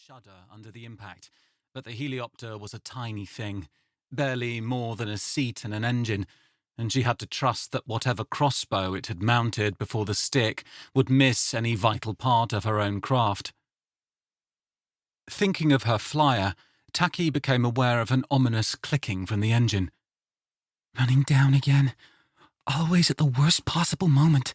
shudder under the impact, but the heliopter was a tiny thing, barely more than a seat and an engine, and she had to trust that whatever crossbow it had mounted before the stick would miss any vital part of her own craft. Thinking of her flyer, Taki became aware of an ominous clicking from the engine. Running down again. Always at the worst possible moment.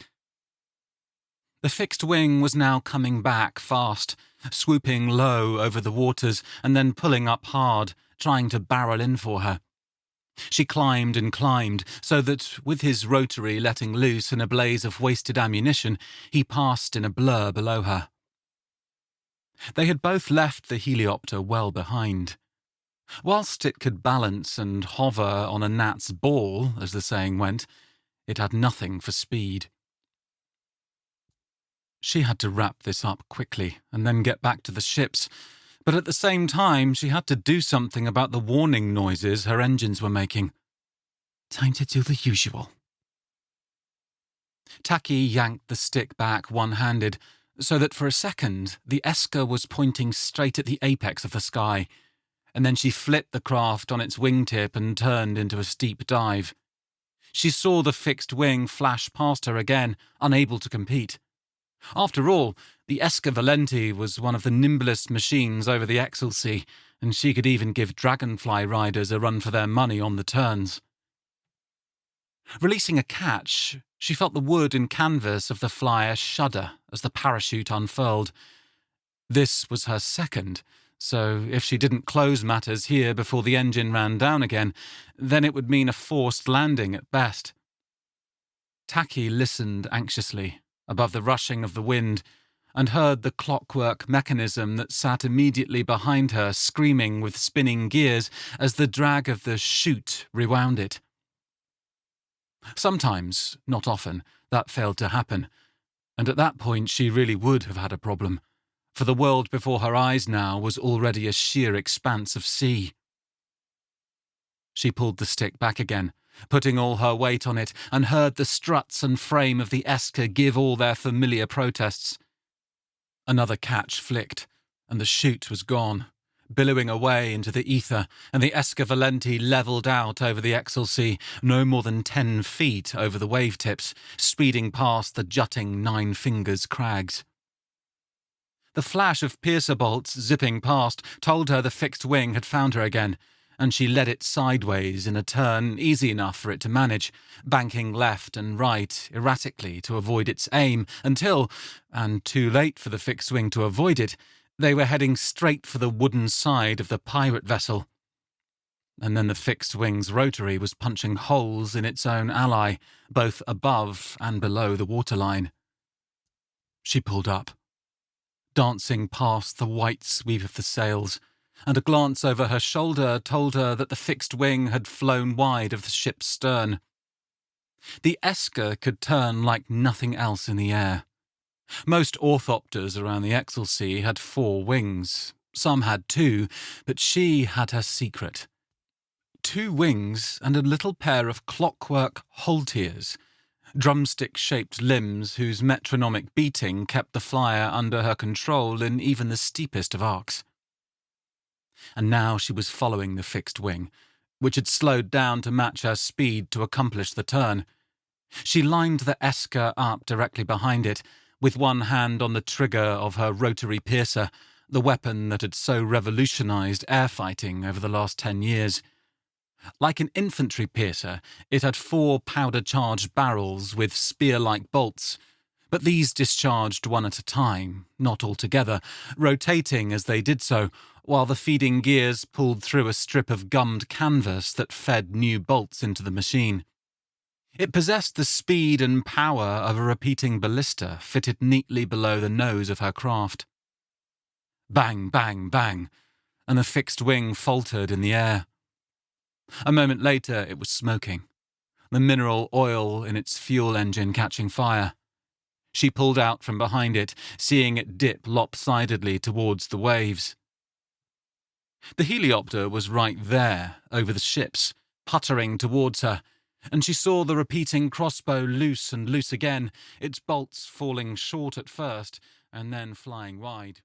The fixed wing was now coming back fast, swooping low over the waters and then pulling up hard, trying to barrel in for her. She climbed and climbed, so that, with his rotary letting loose in a blaze of wasted ammunition, he passed in a blur below her. They had both left the heliopter well behind. Whilst it could balance and hover on a gnat's ball, as the saying went, it had nothing for speed. She had to wrap this up quickly and then get back to the ships, but at the same time she had to do something about the warning noises her engines were making. Time to do the usual. Taki yanked the stick back one-handed, so that for a second the Esker was pointing straight at the apex of the sky, and then she flipped the craft on its wingtip and turned into a steep dive. She saw the fixed wing flash past her again, unable to compete. After all, the Esker Valenti was one of the nimblest machines over the Exelsea, and she could even give Dragonfly riders a run for their money on the turns. Releasing a catch, she felt the wood and canvas of the flyer shudder as the parachute unfurled. This was her second, so if she didn't close matters here before the engine ran down again, then it would mean a forced landing at best. Taki listened anxiously, above the rushing of the wind, and heard the clockwork mechanism that sat immediately behind her screaming with spinning gears as the drag of the chute rewound it. Sometimes, not often, that failed to happen, and at that point she really would have had a problem, for the world before her eyes now was already a sheer expanse of sea. She pulled the stick back again, putting all her weight on it, and heard the struts and frame of the Esker give all their familiar protests. Another catch flicked, and the chute was gone, billowing away into the ether, and the Esker Valenti levelled out over the Exelsea, no more than 10 feet over the wave tips, speeding past the jutting Nine Fingers crags. The flash of piercer bolts zipping past told her the fixed wing had found her again, and she led it sideways in a turn easy enough for it to manage, banking left and right erratically to avoid its aim until, and too late for the fixed wing to avoid it, they were heading straight for the wooden side of the pirate vessel. And then the fixed wing's rotary was punching holes in its own ally, both above and below the waterline. She pulled up, dancing past the white sweep of the sails, and a glance over her shoulder told her that the fixed wing had flown wide of the ship's stern. The Esker could turn like nothing else in the air. Most orthopters around the Exelsea had 4 wings. Some had 2, but she had her secret. 2 wings and a little pair of clockwork halteres, drumstick-shaped limbs whose metronomic beating kept the flyer under her control in even the steepest of arcs. And now she was following the fixed wing, which had slowed down to match her speed to accomplish the turn. She lined the Esker up directly behind it, with one hand on the trigger of her rotary piercer, the weapon that had so revolutionized air fighting over the last 10 years. Like an infantry piercer, it had 4 powder-charged barrels with spear-like bolts, but these discharged one at a time, not all together, rotating as they did so, while the feeding gears pulled through a strip of gummed canvas that fed new bolts into the machine. It possessed the speed and power of a repeating ballista fitted neatly below the nose of her craft. Bang, bang, bang, and the fixed wing faltered in the air. A moment later it was smoking, the mineral oil in its fuel engine catching fire. She pulled out from behind it, seeing it dip lopsidedly towards the waves. The heliopter was right there, over the ships, puttering towards her, and she saw the repeating crossbow loose and loose again, its bolts falling short at first, and then flying wide.